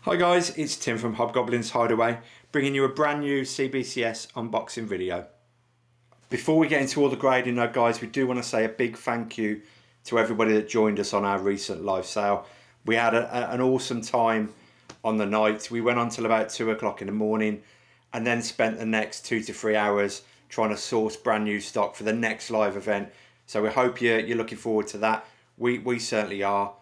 Hi guys, it's Tim from Hobgoblin's Hideaway, bringing you a brand new CBCS unboxing video. Before we get into all the grading though guys, we do want to say a big thank you to everybody that joined us on our recent live sale. We had an awesome time on the night. We went on till about 2 o'clock in the morning and then spent the next 2 to 3 hours trying to source brand new stock for the next live event. So we hope you're looking forward to that. We certainly are.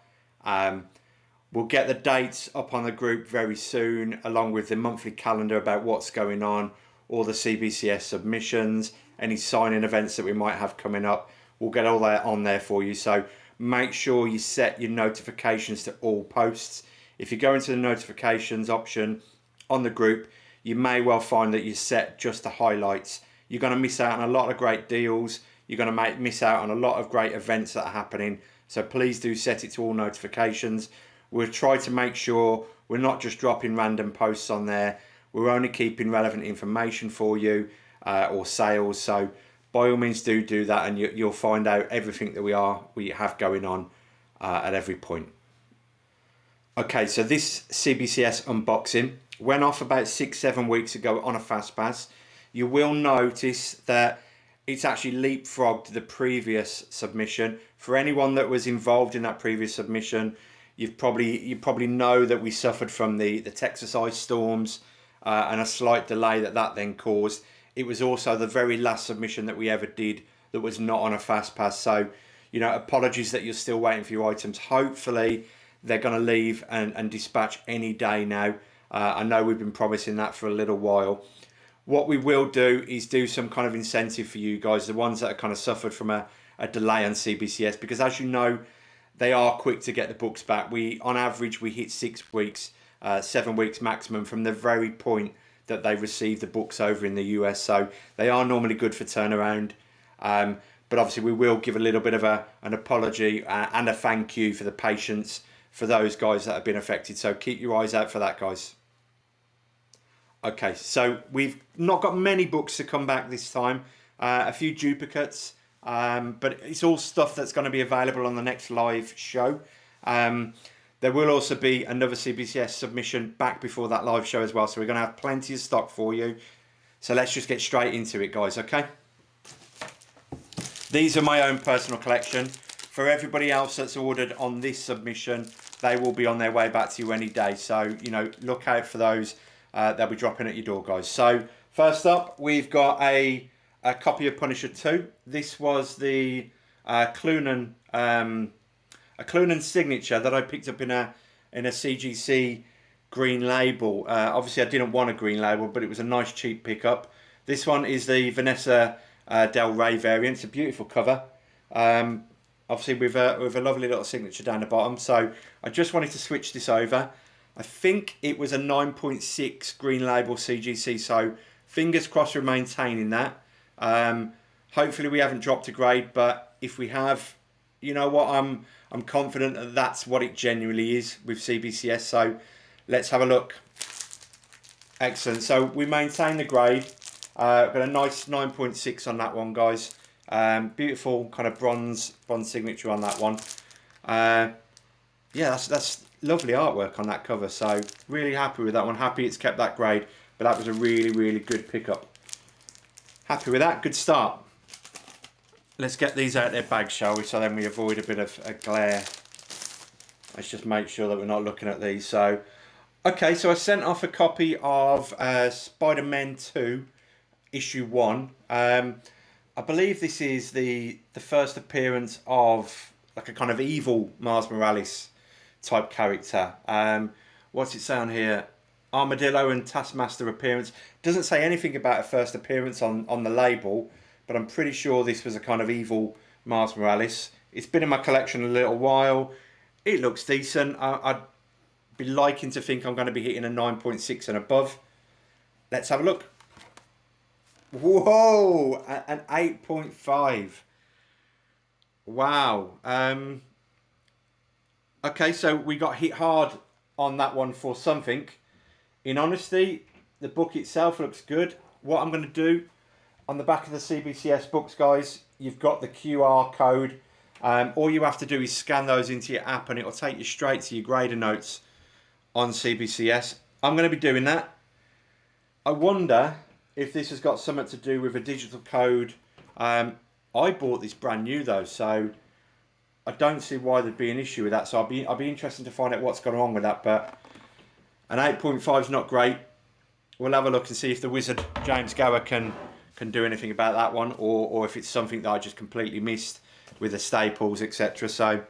We'll get the dates up on the group very soon, along with the monthly calendar about what's going on, all the CBCS submissions, any signing events that we might have coming up. We'll get all that on there for you. So make sure you set your notifications to all posts. If you go into the notifications option on the group, you may well find that you set just the highlights. You're going to miss out on a lot of great deals. You're going to miss out on a lot of great events that are happening. So please do set it to all notifications. We'll try to make sure we're not just dropping random posts on there. We're only keeping relevant information for you or sales. So by all means do that, and you'll find out everything that we have going on at every point. Okay, so this CBCS unboxing went off about 6-7 weeks ago on a fast pass. You will notice that it's actually leapfrogged the previous submission. For anyone that was involved in that previous submission, you probably know that we suffered from the Texas ice storms and a slight delay that then caused. It was also the very last submission that we ever did that was not on a fast pass. So, you know, apologies that you're still waiting for your items. Hopefully they're going to leave and dispatch any day now. I know we've been promising that for a little while. What we will do is do some kind of incentive for you guys, the ones that are kind of suffered from a delay on CBCS, because as you know, they are quick to get the books back. On average, we hit 6 weeks, 7 weeks maximum from the very point that they receive the books over in the US. So they are normally good for turnaround. But obviously we will give a little bit of an apology and a thank you for the patience for those guys that have been affected. So keep your eyes out for that, guys. Okay, so we've not got many books to come back this time. A few duplicates. But it's all stuff that's going to be available on the next live show. There will also be another CBCS submission back before that live show as well. So we're going to have plenty of stock for you. So let's just get straight into it, guys, okay? These are my own personal collection. For everybody else that's ordered on this submission, they will be on their way back to you any day. So, you know, look out for those. They'll be dropping at your door, guys. So first up, we've got a copy of Punisher 2. This was the Gwenem signature that I picked up in a CGC green label. Obviously, I didn't want a green label, but it was a nice cheap pickup. This one is the Vanessa Del Rey variant. It's a beautiful cover. Obviously, with a lovely little signature down the bottom. So I just wanted to switch this over. I think it was a 9.6 green label CGC. So fingers crossed we're maintaining that. Hopefully we haven't dropped a grade, but if we have, you know what, I'm confident that that's what it genuinely is with CBCS. So let's have a look. Excellent. So we maintain the grade. Got a nice 9.6 on that one, guys. Beautiful kind of bronze signature on that one. Yeah, that's lovely artwork on that cover. So really happy with that one. Happy it's kept that grade, but that was a really good pickup. Happy with that, good start. Let's get these out of their bag, shall we? So then we avoid a bit of a glare. Let's just make sure that we're not looking at these. So, okay, so I sent off a copy of Spiderman 2, issue 1. I believe this is the first appearance of like a kind of evil Miles Morales type character. What's it say on here? Armadillo and Taskmaster appearance. Doesn't say anything about a first appearance on the label, but I'm pretty sure this was a kind of evil Miles Morales. It's been in my collection a little while. It looks decent. I'd be liking to think I'm going to be hitting a 9.6 and above. Let's have a look. Whoa, an 8.5. Wow. Okay, so we got hit hard on that one for something. In honesty, the book itself looks good. What I'm going to do on the back of the CBCS books, guys, you've got the QR code. All you have to do is scan those into your app and it'll take you straight to your grader notes on CBCS. I'm going to be doing that. I wonder if this has got something to do with a digital code. I bought this brand new though, so I don't see why there'd be an issue with that. So I'll be interested to find out what's going on with that. But an 8.5 is not great. We'll have a look and see if the wizard James Gower can do anything about that one, or if it's something that I just completely missed with the staples, etc. So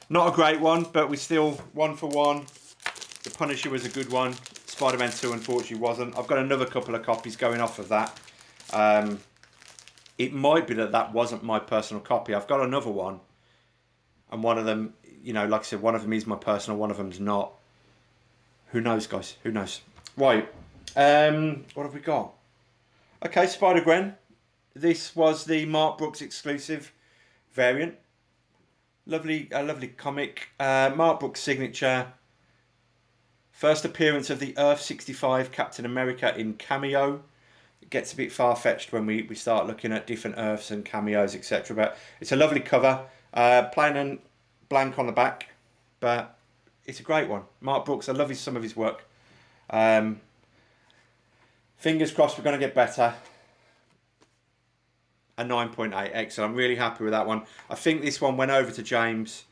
not a great one, but we're still 1 for 1. The Punisher was a good one. Spiderman 2 unfortunately wasn't. I've got another couple of copies going off of that. It might be that wasn't my personal copy. I've got another one, and one of them, you know, like I said, one of them is my personal, one of them's not. Who knows, guys? Who knows? Right. What have we got? Okay, Spider-Gwen. This was the Mark Brooks exclusive variant. Lovely comic. Mark Brooks signature. First appearance of the Earth 65 Captain America in cameo. It gets a bit far-fetched when we start looking at different Earths and cameos, etc. But it's a lovely cover. Plain and blank on the back, but it's a great one. Mark Brooks, I love some of his work. Fingers crossed we're going to get better. A 9.8, excellent. I'm really happy with that one. I think this one went over to James.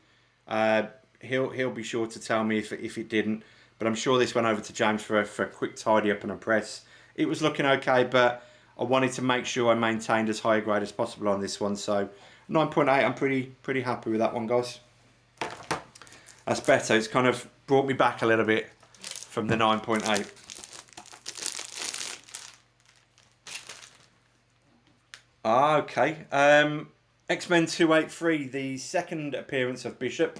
He'll be sure to tell me if it didn't, but I'm sure this went over to James for a quick tidy up and a press. It was looking okay, but I wanted to make sure I maintained as high a grade as possible on this one. So 9.8, I'm pretty happy with that one, guys. That's better. It's kind of brought me back a little bit from the 9.8. Okay. X-Men 283, the second appearance of Bishop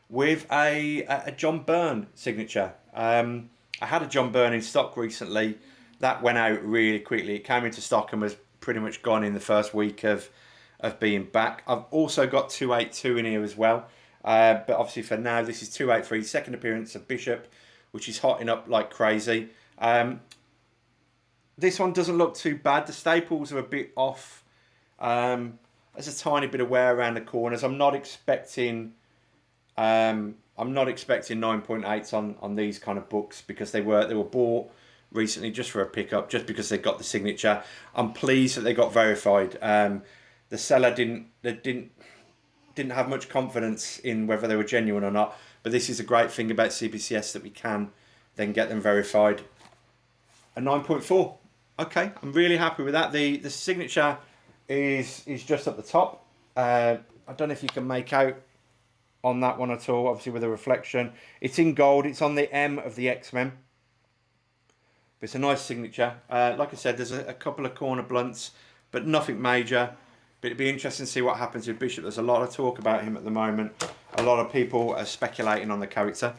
with a John Byrne signature. I had a John Byrne in stock recently. That went out really quickly. It came into stock and was pretty much gone in the first week of being back. I've also got 282 in here as well. But obviously for now, this is 283, second appearance of Bishop, which is hotting up like crazy. This one doesn't look too bad. The staples are a bit off. There's a tiny bit of wear around the corners. I'm not expecting 9.8s on these kind of books, because they were bought recently just for a pickup, just because they got the signature. I'm pleased that they got verified. The seller didn't have much confidence in whether they were genuine or not, but this is a great thing about CBCS, that we can then get them verified. A 9.4. Okay, I'm really happy with that. The signature is just at the top. I don't know if you can make out on that one at all, obviously with a reflection. It's in gold. It's on the M of the X-Men. But it's a nice signature. Like I said, there's a couple of corner blunts, but nothing major. But it'd be interesting to see what happens with Bishop. There's a lot of talk about him at the moment. A lot of people are speculating on the character.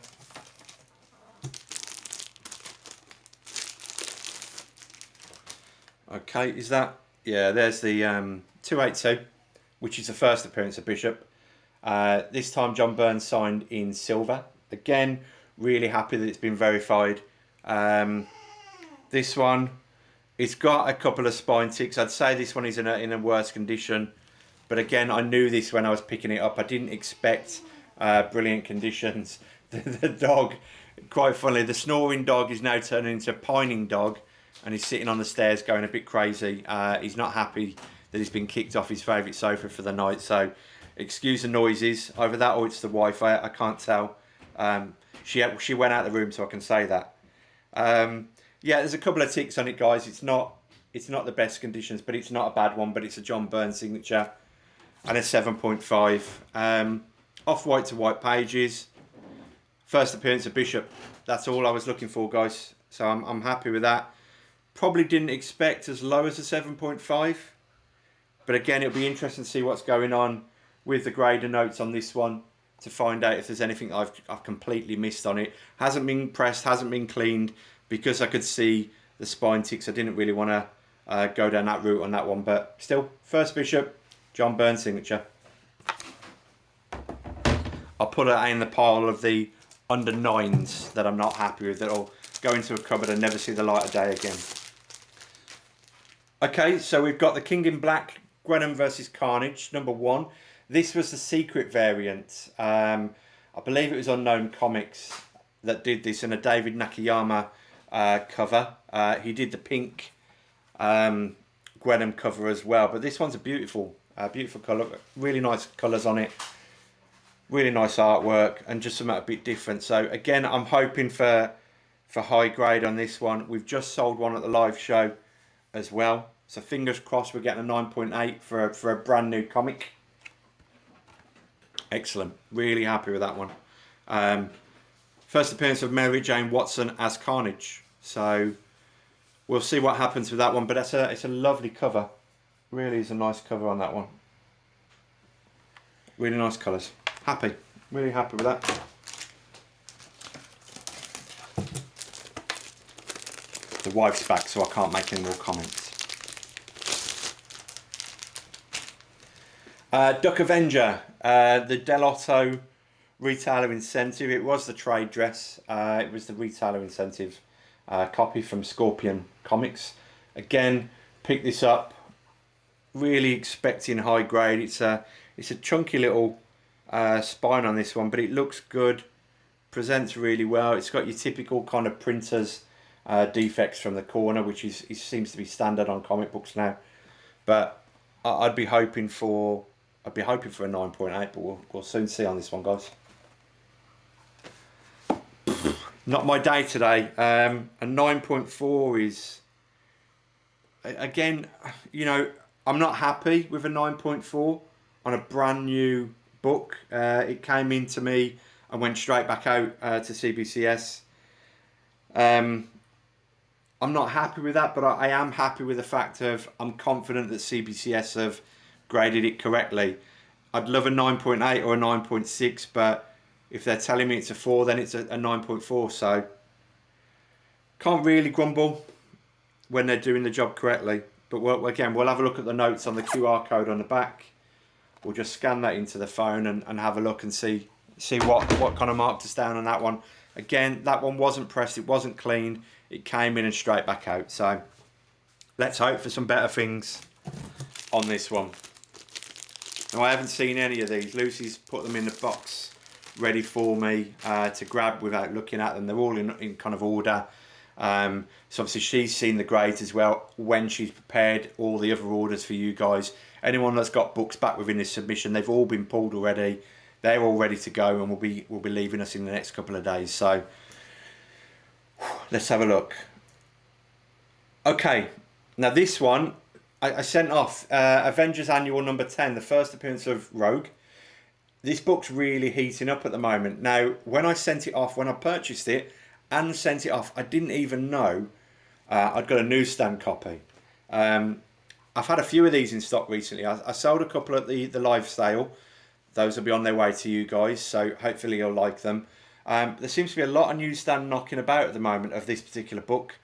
Okay, is that... Yeah, there's the 282, which is the first appearance of Bishop. This time John Byrne signed in silver. Again, really happy that it's been verified. This one, it's got a couple of spine ticks. I'd say this one is in a worse condition. But again, I knew this when I was picking it up. I didn't expect brilliant conditions. The dog, quite funnily, the snoring dog is now turning into a pining dog. And he's sitting on the stairs going a bit crazy. He's not happy that he's been kicked off his favourite sofa for the night. So excuse the noises. Either that or it's the Wi-Fi. I can't tell. She went out of the room, so I can say that. Yeah, there's a couple of ticks on it, guys. It's not the best conditions, but it's not a bad one. But it's a John Byrne signature. And a 7.5. Off-white to white pages. First appearance of Bishop. That's all I was looking for, guys. So I'm happy with that. Probably didn't expect as low as a 7.5. But again, it'll be interesting to see what's going on with the grader notes on this one, to find out if there's anything I've completely missed on it. Hasn't been pressed, hasn't been cleaned, because I could see the spine ticks. I didn't really want to go down that route on that one. But still, first Bishop, John Byrne signature. I'll put it in the pile of the under 9s that I'm not happy with. That'll go into a cupboard and never see the light of day again. Okay, so we've got the King in Black, Gwenem versus Carnage, number 1. This was the secret variant. I believe it was Unknown Comics. that did this, and a David Nakayama cover. He did the pink Gwenem cover as well, but this one's a beautiful colour, really nice colours on it, really nice artwork, and just something a bit different. So again, I'm hoping for high grade on this one. We've just sold one at the live show as well, so fingers crossed we're getting a 9.8 for a brand new comic. Excellent, really happy with that one. First appearance of Mary Jane Watson as Carnage, so we'll see what happens with that one, but it's a lovely cover. Really is a nice cover on that one. Really nice colours. Happy, really happy with that. The wife's back, so I can't make any more comments. Duck Avenger, the Del Otto retailer incentive. It was the trade dress. It was the retailer incentive copy from Scorpion Comics. Again, pick this up. Really expecting high grade. It's a chunky little spine on this one, but it looks good. Presents really well. It's got your typical kind of printers defects from the corner, which seems to be standard on comic books now. But I'd be hoping for a 9.8, but we'll soon see on this one, guys. Not my day today. A 9.4 is, again, you know, I'm not happy with a 9.4 on a brand new book. It came into me and went straight back out to CBCS. I'm not happy with that, but I am happy with the fact of I'm confident that CBCS have graded it correctly. I'd love a 9.8 or a 9.6, but if they're telling me it's a 4, then it's a 9.4. So can't really grumble when they're doing the job correctly. But we'll have a look at the notes on the QR code on the back. We'll just scan that into the phone and have a look and see what kind of marked us down on that one. Again, that one wasn't pressed, it wasn't cleaned, it came in and straight back out. So let's hope for some better things on this one. Now, I haven't seen any of these. Lucy's put them in the box ready for me to grab without looking at them. They're all in kind of order. So obviously she's seen the grades as well when she's prepared all the other orders for you guys. Anyone that's got books back within this submission, they've all been pulled already. They're all ready to go and will be leaving us in the next couple of days. So let's have a look. Okay, now this one I sent off Avengers Annual number 10, the first appearance of Rogue. This book's really heating up at the moment. Now, when I sent it off, when I purchased it and sent it off, I didn't even know I'd got a newsstand copy. I've had a few of these in stock recently. I sold a couple at the live sale. Those will be on their way to you guys, so hopefully you'll like them. There seems to be a lot of newsstand knocking about at the moment of this particular book.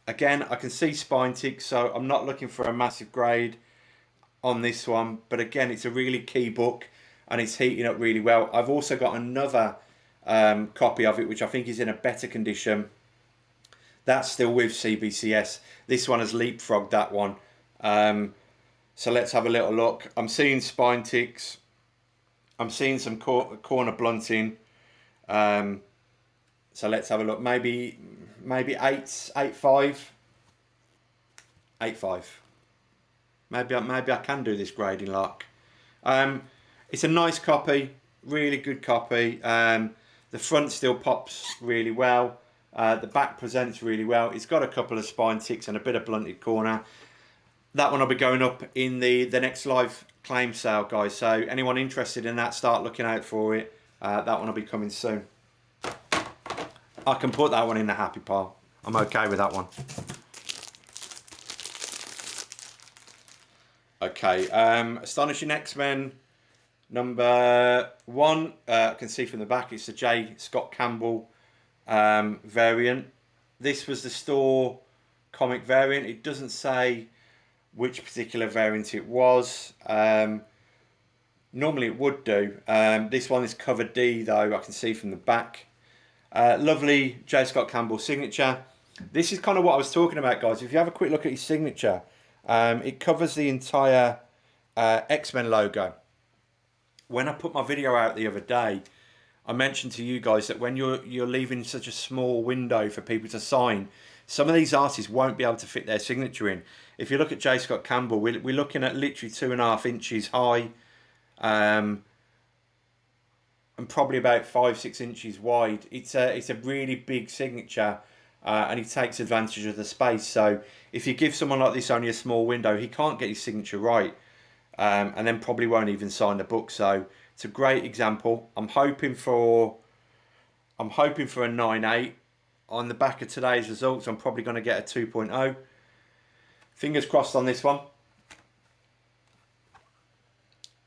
Again, I can see spine ticks, so I'm not looking for a massive grade on this one. But again, it's a really key book and it's heating up really well. I've also got another copy of it, which I think is in a better condition. That's still with CBCS. This one has leapfrogged that one. So let's have a little look. I'm seeing spine ticks. I'm seeing some corner blunting. So let's have a look. Maybe 8.5. 8.5. Maybe I can do this grading lark. It's a nice copy, really good copy. The front still pops really well. The back presents really well. It's got a couple of spine ticks and a bit of blunted corner. That one will be going up in the next live claim sale, guys. So anyone interested in that, start looking out for it. That one will be coming soon. I can put that one in the happy pile. I'm okay with that one. Okay, Astonishing X-Men number 1. I can see from the back it's the J. Scott Campbell variant. This was the store comic variant. It doesn't say which particular variant it was. Normally it would do. This one is cover D though, I can see from the back. Lovely J. Scott Campbell signature. This is kind of what I was talking about, guys. If you have a quick look at his signature, it covers the entire X-Men logo. When I put my video out the other day, I mentioned to you guys that when you're leaving such a small window for people to sign, some of these artists won't be able to fit their signature in. If you look at J. Scott Campbell, we're looking at literally 2.5 inches high, and probably about 5-6 inches wide. It's a really big signature, and he takes advantage of the space. So if you give someone like this only a small window, he can't get his signature right, and then probably won't even sign the book. So it's a great example. I'm hoping for a 9.8. On the back of today's results, I'm probably going to get a 2.0. Fingers crossed on this one.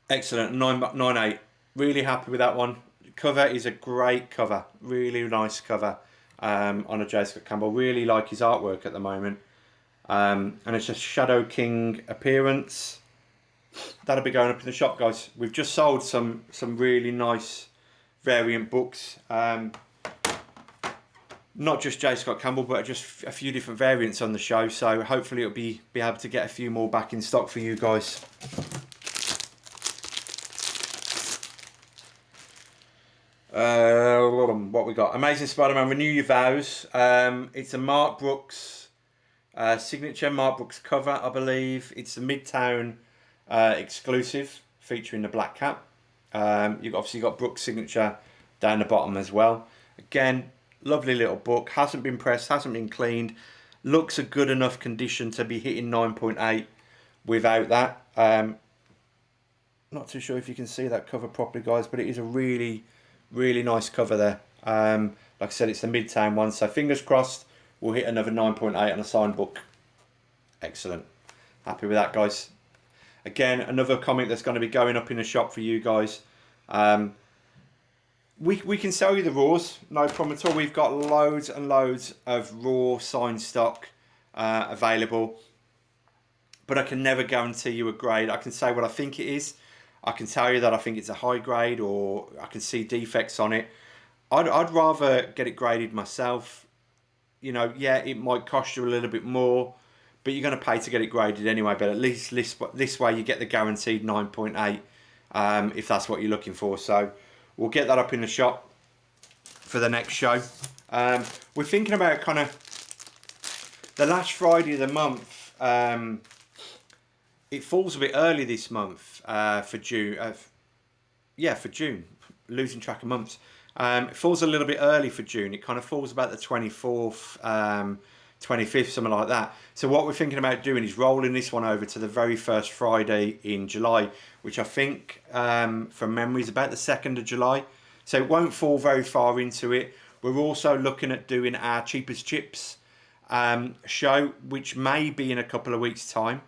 Excellent, 9.8. Really happy with that one. Cover is a great cover. Really nice cover on a J. Scott Campbell. Really like his artwork at the moment. And it's a Shadow King appearance. That'll be going up in the shop, guys. We've just sold some really nice variant books. Not just J. Scott Campbell, but just a few different variants on the show. So hopefully it'll be able to get a few more back in stock for you guys. What we got? Amazing Spider-Man, Renew Your Vows. It's a Mark Brooks signature, Mark Brooks cover, I believe. It's the Midtown exclusive, featuring the Black Cat. You've obviously got Brooks' signature down the bottom as well. Again, lovely little book. Hasn't been pressed, hasn't been cleaned. Looks a good enough condition to be hitting 9.8 without that. Not too sure if you can see that cover properly, guys, but it is a really nice cover there. Like I said, it's the Midtown one, so fingers crossed we'll hit another 9.8 on a signed book. Excellent. Happy with that, guys. Again, another comic that's going to be going up in the shop for you guys. We can sell you the raws, no problem at all. We've got loads and loads of raw signed stock available, but I can never guarantee you a grade. I can say what I think it is. I can tell you that I think it's a high grade, or I can see defects on it. I'd rather get it graded myself. You know, yeah, it might cost you a little bit more, but you're going to pay to get it graded anyway. But at least this way you get the guaranteed 9.8 if that's what you're looking for. So we'll get that up in the shop for the next show. We're thinking about kind of the last Friday of the month. It falls a bit early this month for June. For June. Losing track of months. It falls a little bit early for June. It kind of falls about the 24th, 25th, something like that. So what we're thinking about doing is rolling this one over to the very first Friday in July, which I think, from memory, is about the 2nd of July. So it won't fall very far into it. We're also looking at doing our Cheapest Chips show, which may be in a couple of weeks' time.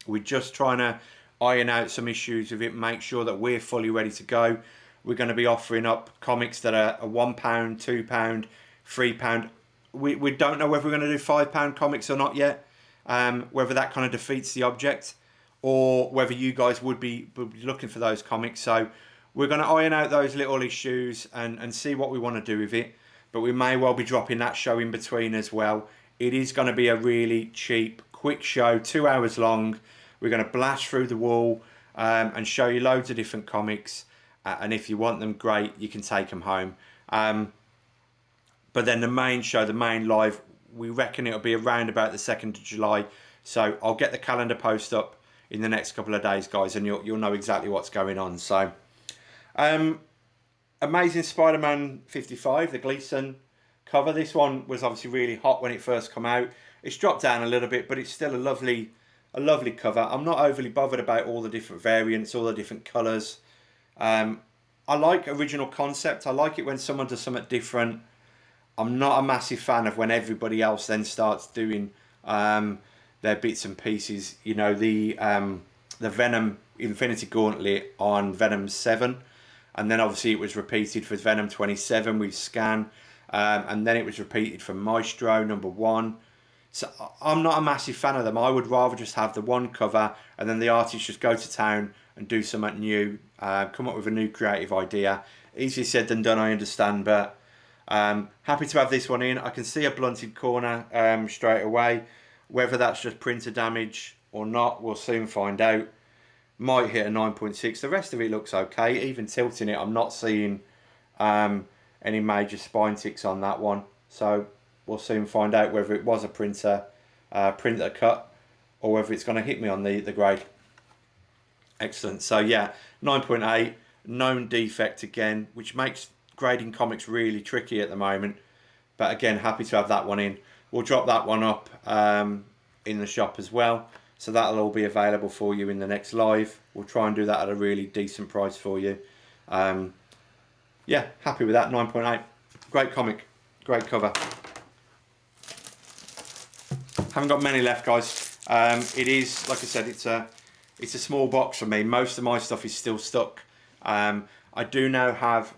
We're just trying to iron out some issues with it, make sure that we're fully ready to go. We're going to be offering up comics that are £1, £2, £3. We don't know whether we're going to do £5 comics or not yet, whether that kind of defeats the object, or whether you guys would be looking for those comics. So we're going to iron out those little issues and see what we want to do with it. But we may well be dropping that show in between as well. It is going to be a really cheap, quick show, 2 hours long. We're going to blast through the wall and show you loads of different comics. And if you want them, great, you can take them home. But then the main show, the main live, we reckon it'll be around about the 2nd of July. So I'll get the calendar post up in the next couple of days, guys, and you'll know exactly what's going on. So, Amazing Spider-Man 55, the Gleason cover. This one was obviously really hot when it first came out. It's dropped down a little bit, but it's still a lovely cover. I'm not overly bothered about all the different variants, all the different colours. I like original concept. I like it when someone does something different. I'm not a massive fan of when everybody else then starts doing their bits and pieces. You know, the Venom Infinity Gauntlet on Venom 7, and then obviously it was repeated for Venom 27 with Scan, and then it was repeated for Maestro #1. So I'm not a massive fan of them. I would rather just have the one cover and then the artists just go to town and do something new, come up with a new creative idea. Easier said than done, I understand, but happy to have this one in. I can see a blunted corner straight away. Whether that's just printer damage or not, we'll soon find out. Might hit a 9.6. The rest of it looks okay. Even tilting it, I'm not seeing any major spine ticks on that one. So we'll soon find out whether it was a printer cut or whether it's going to hit me on the grade. Excellent. So yeah, 9.8, known defect again, which makes grading comics really tricky at the moment. But again, happy to have that one in. We'll drop that one up in the shop as well. So that'll all be available for you in the next live. We'll try and do that at a really decent price for you. Yeah, happy with that, 9.8. Great comic, great cover. Haven't got many left, guys. It is, like I said, it's a small box for me. Most of my stuff is still stuck. I do now have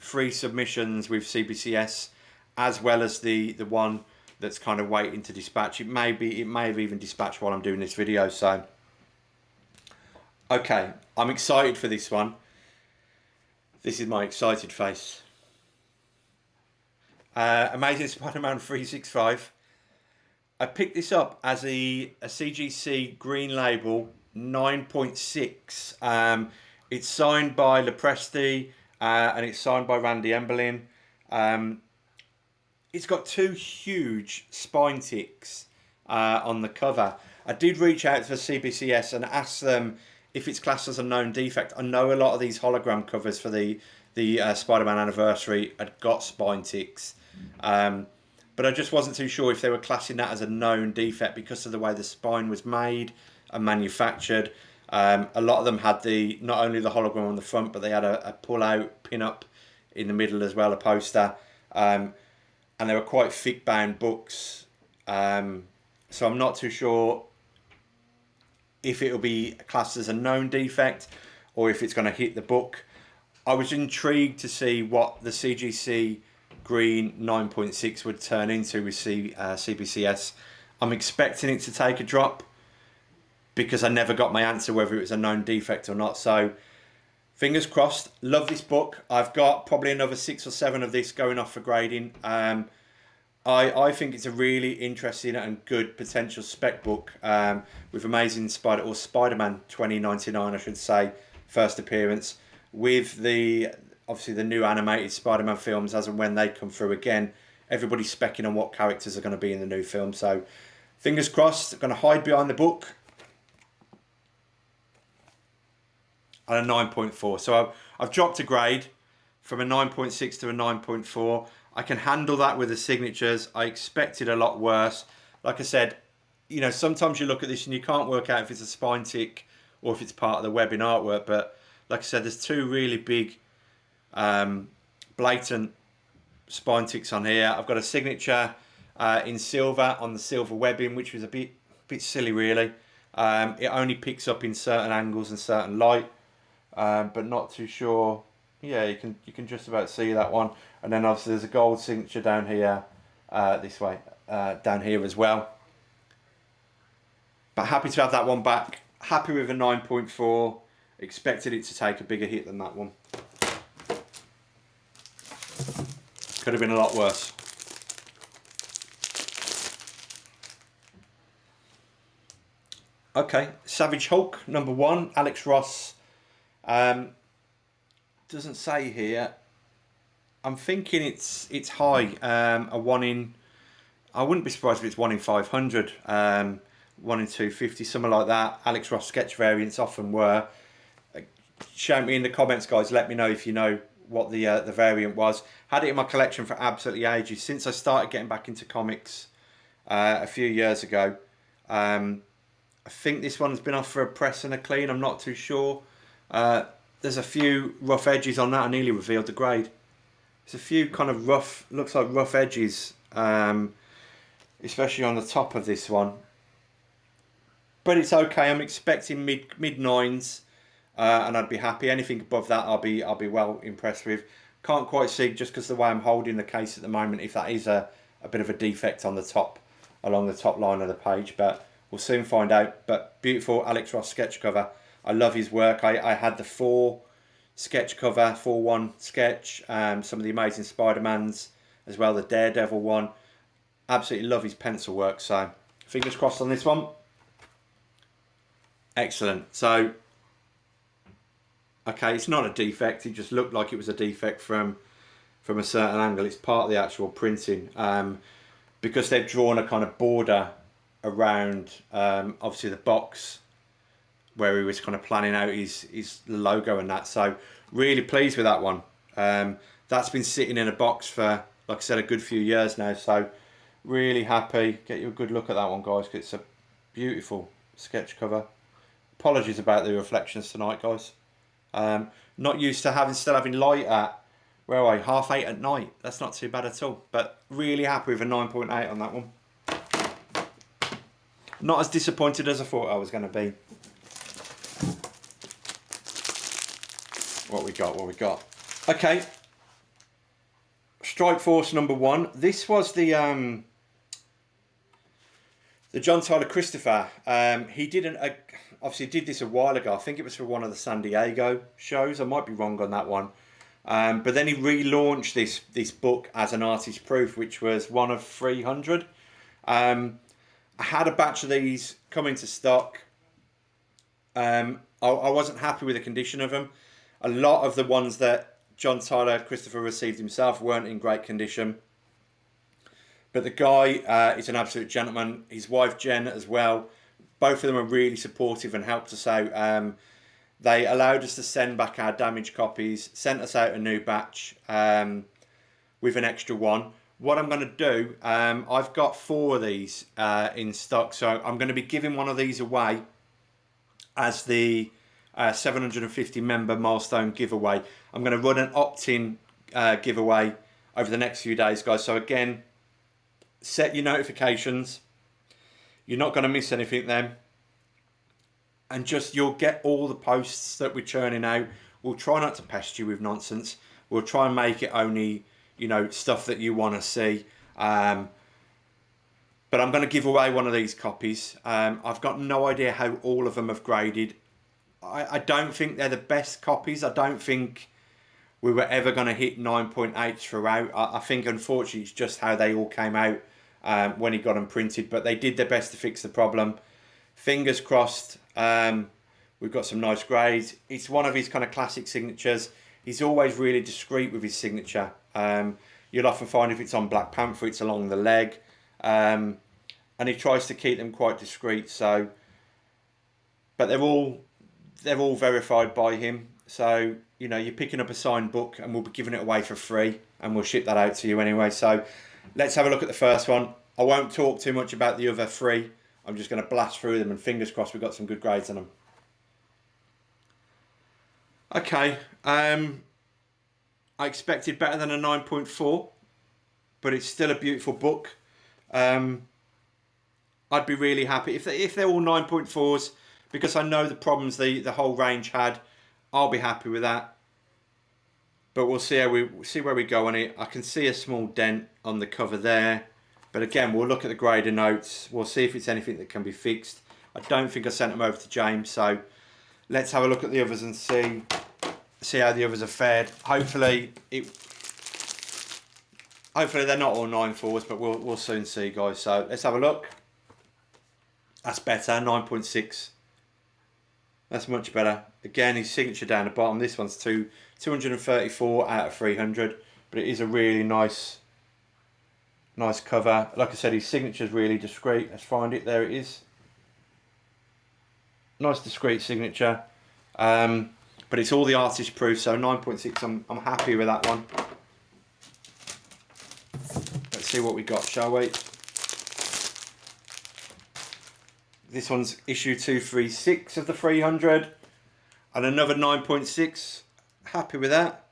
3 submissions with CBCS, as well as the one that's kind of waiting to dispatch. It may have even dispatched while I'm doing this video. So, okay, I'm excited for this one. This is my excited face. Amazing Spider-Man 365. I picked this up as a CGC green label 9.6. It's signed by Lepresti and it's signed by Randy Emberlin. It's got 2 huge spine ticks on the cover. I did reach out to CBCS and ask them if it's classed as a known defect. I know a lot of these hologram covers for the Spider-Man anniversary had got spine ticks. But I just wasn't too sure if they were classing that as a known defect because of the way the spine was made and manufactured. A lot of them had not only the hologram on the front, but they had a pull-out pin-up in the middle as well, a poster. And they were quite thick-bound books. So I'm not too sure if it'll be classed as a known defect or if it's going to hit the book. I was intrigued to see what the CGC green 9.6 would turn into with CBCS. I'm expecting it to take a drop because I never got my answer whether it was a known defect or not. So fingers crossed. Love this book. I've got probably another 6 or 7 of this going off for grading. I think it's a really interesting and good potential spec book with Amazing Spider-Man 2099, I should say, first appearance, with obviously the new animated Spider-Man films as and when they come through again. Everybody's specking on what characters are going to be in the new film. So fingers crossed. I'm going to hide behind the book. And a 9.4. So I've dropped a grade from a 9.6 to a 9.4. I can handle that with the signatures. I expected a lot worse. Like I said, you know, sometimes you look at this and you can't work out if it's a spine tick or if it's part of the webbing artwork. But like I said, there's 2 really big blatant spine ticks on here. I've got a signature in silver on the silver webbing, which was a bit silly really. It only picks up in certain angles and certain light, but not too sure. Yeah, you can just about see that one. And then obviously there's a gold signature down here, this way, down here as well. But happy to have that one back. Happy with a 9.4. Expected it to take a bigger hit than that one. Could have been a lot worse. Okay, Savage Hulk #1, Alex Ross. Doesn't say here. I'm thinking it's high. A 1 in. I wouldn't be surprised if it's 1 in 500. 1 in 250, something like that. Alex Ross sketch variants often were. Shout me in the comments, guys. Let me know if you know what the variant was. Had it in my collection for absolutely ages since I started getting back into comics a few years ago. I think this one's been off for a press and a clean. I'm not too sure. There's a few rough edges on that. I nearly revealed the grade. There's a few kind of rough, looks like rough edges, especially on the top of this one. But it's okay. I'm expecting mid 9s. And I'd be happy. Anything above that, I'll be well impressed with. Can't quite see just because the way I'm holding the case at the moment if that is a bit of a defect on the top, along the top line of the page. But we'll soon find out. But beautiful Alex Ross sketch cover. I love his work. I had the 4 sketch cover, 4-1 sketch. Some of the Amazing Spider-Mans as well. The Daredevil one. Absolutely love his pencil work. So fingers crossed on this one. Excellent. So. Okay, it's not a defect. It just looked like it was a defect from from a certain angle. It's part of the actual printing, because they've drawn a kind of border around obviously the box where he was kind of planning out his logo and that. So really pleased with that one. That's been sitting in a box for, like I said, a good few years now. So really happy. Get you a good look at that one, guys, because it's a beautiful sketch cover. Apologies about the reflections tonight, guys. Not used to still having light at, where are we, 8:30 at night. That's not too bad at all. But really happy with a 9.8 on that one. Not as disappointed as I thought I was going to be. What we got. Okay. Strike Force #1. This was the John Tyler Christopher. He obviously did this a while ago. I think it was for one of the San Diego shows. I might be wrong on that one. But then he relaunched this book as an artist proof, which was one of 300. I had a batch of these come into stock. I wasn't happy with the condition of them. A lot of the ones that John Tyler Christopher received himself weren't in great condition. But the guy is an absolute gentleman. His wife Jen as well. Both of them are really supportive and helped us out. They allowed us to send back our damaged copies, sent us out a new batch with an extra one. What I'm going to do, I've got 4 of these in stock, so I'm going to be giving one of these away as the 750 member Milestone giveaway. I'm going to run an opt-in giveaway over the next few days, guys. So again, set your notifications. You're not going to miss anything then. And you'll get all the posts that we're churning out. We'll try not to pest you with nonsense. We'll try and make it only, stuff that you want to see. But I'm going to give away one of these copies. I've got no idea how all of them have graded. I don't think they're the best copies. I don't think we were ever going to hit 9.8 throughout. I think, unfortunately, it's just how they all came out when he got them printed. But they did their best to fix the problem. Fingers crossed. We've got some nice grades. It's one of his kind of classic signatures. He's always really discreet with his signature. You'll often find if it's on Black Panther, it's along the leg. And he tries to keep them quite discreet. So, but they're all verified by him. So, you're picking up a signed book and we'll be giving it away for free and we'll ship that out to you anyway. So let's have a look at the first one. I won't talk too much about the other 3. I'm just going to blast through them and fingers crossed we've got some good grades on them. Okay. I expected better than a 9.4, but it's still a beautiful book. I'd be really happy if they're all 9.4s, because I know the problems the whole range had. I'll be happy with that. But we'll see where we go on it. I can see a small dent on the cover there. But again, we'll look at the grader notes. We'll see if it's anything that can be fixed. I don't think I sent them over to James. So let's have a look at the others and see how the others have fared. Hopefully they're not all 9.4s, but we'll soon see, guys. So let's have a look. That's better, 9.6. That's much better. Again, his signature down the bottom. This one's 234 out of 300, but it is a really nice cover. Like I said, his signature's really discreet. Let's find it. There it is. Nice discreet signature. But it's all the artist proof, so 9.6. I'm happy with that one. Let's see what we got, shall we? This one's issue 236 of the 300. And another 9.6. Happy with that.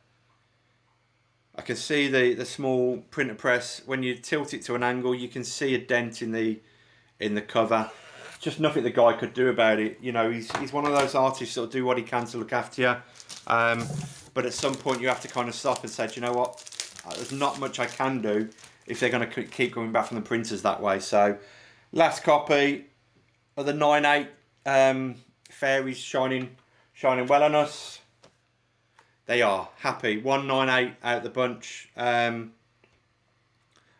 I can see the small printer press. When you tilt it to an angle, you can see a dent in the cover. Just nothing the guy could do about it. He's one of those artists that'll do what he can to look after you. But at some point you have to kind of stop and say, do you know what? There's not much I can do if they're going to keep coming back from the printers that way. So last copy of the 9.8 fairies shining well on us. They are happy. 198 out the bunch. I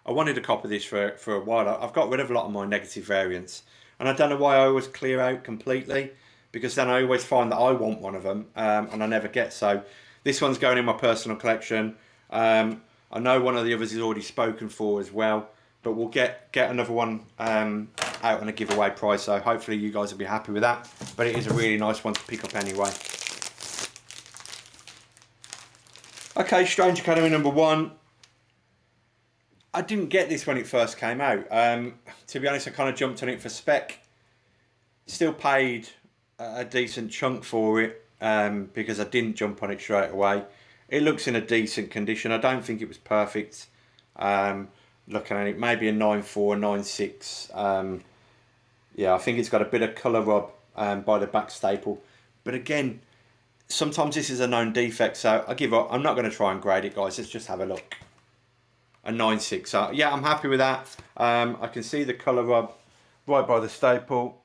wanted a copy of this for a while. I've got rid of a lot of my negative variants. And I don't know why I always clear out completely, because then I always find that I want one of them and I never get. So this one's going in my personal collection. I I know one of the others is already spoken for as well, but we'll get another one out on a giveaway price, so hopefully you guys will be happy with that. But it is a really nice one to pick up anyway. Okay, Strange Academy number 1. I didn't get this when it first came out. To be honest, I kind of jumped on it for spec. Still paid a decent chunk for it because I didn't jump on it straight away. It looks in a decent condition. I don't think it was perfect. Looking at it, maybe a 9.4, 9.6. Yeah, I think it's got a bit of colour rub by the back staple. But again, sometimes this is a known defect, so I give up. I'm not going to try and grade it, guys. Let's just have a look. A 9.6. So yeah, I'm happy with that. I can see the colour rub right by the staple.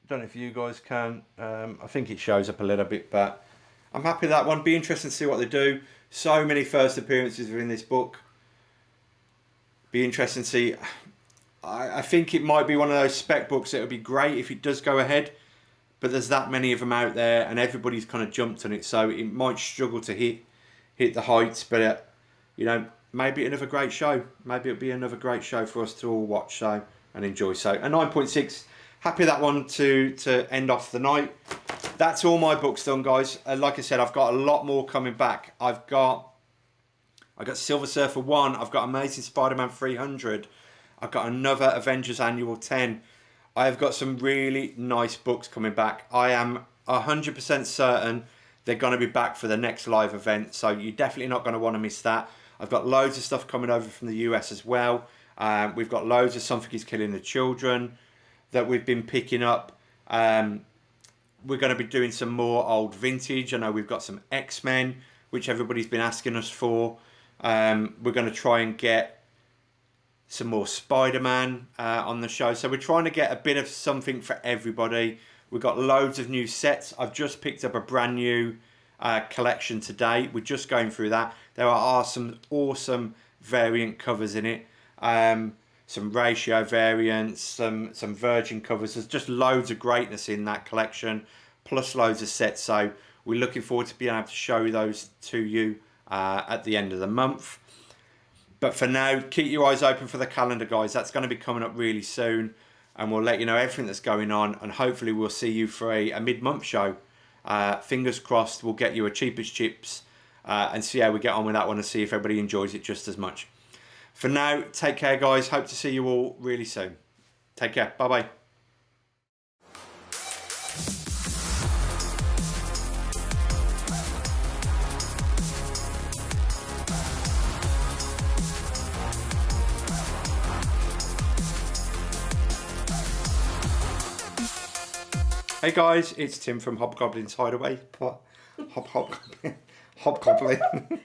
Don't know if you guys can. I think it shows up a little bit, but I'm happy with that one. Be interesting to see what they do. So many first appearances within this book. Be interesting to see. I think it might be one of those spec books that would be great if it does go ahead, but there's that many of them out there and everybody's kind of jumped on it, so it might struggle to hit the heights. But you know, maybe another great show. Maybe it'll be another great show for us to all watch and enjoy. So a 9.6. Happy that one to end off the night. That's all my books done, guys. Like I said, I've got a lot more coming back. I got Silver Surfer 1. I've got Amazing Spider-Man 300. I've got another Avengers Annual 10. I have got some really nice books coming back. I am 100% certain they're going to be back for the next live event, so you're definitely not going to want to miss that. I've got loads of stuff coming over from the US as well. We've got loads of Something is Killing the Children that we've been picking up. We're going to be doing some more old vintage. I know we've got some X-Men, which everybody's been asking us for. We're going to try and get some more Spiderman on the show. So we're trying to get a bit of something for everybody. We've got loads of new sets. I've just picked up a brand new collection today. We're just going through that. There are some awesome variant covers in it. Some ratio variants, some virgin covers. There's just loads of greatness in that collection, plus loads of sets. So we're looking forward to being able to show those to you at the end of the month. But for now, keep your eyes open for the calendar, guys. That's going to be coming up really soon, and we'll let you know everything that's going on, and hopefully we'll see you for a mid-month show. Fingers crossed we'll get you a Cheapest Chips and see how we get on with that one and see if everybody enjoys it just as much. For now, take care, guys. Hope to see you all really soon. Take care. Bye-bye. Hey guys, it's Tim from Hobgoblin's Hideaway. Hobgoblin.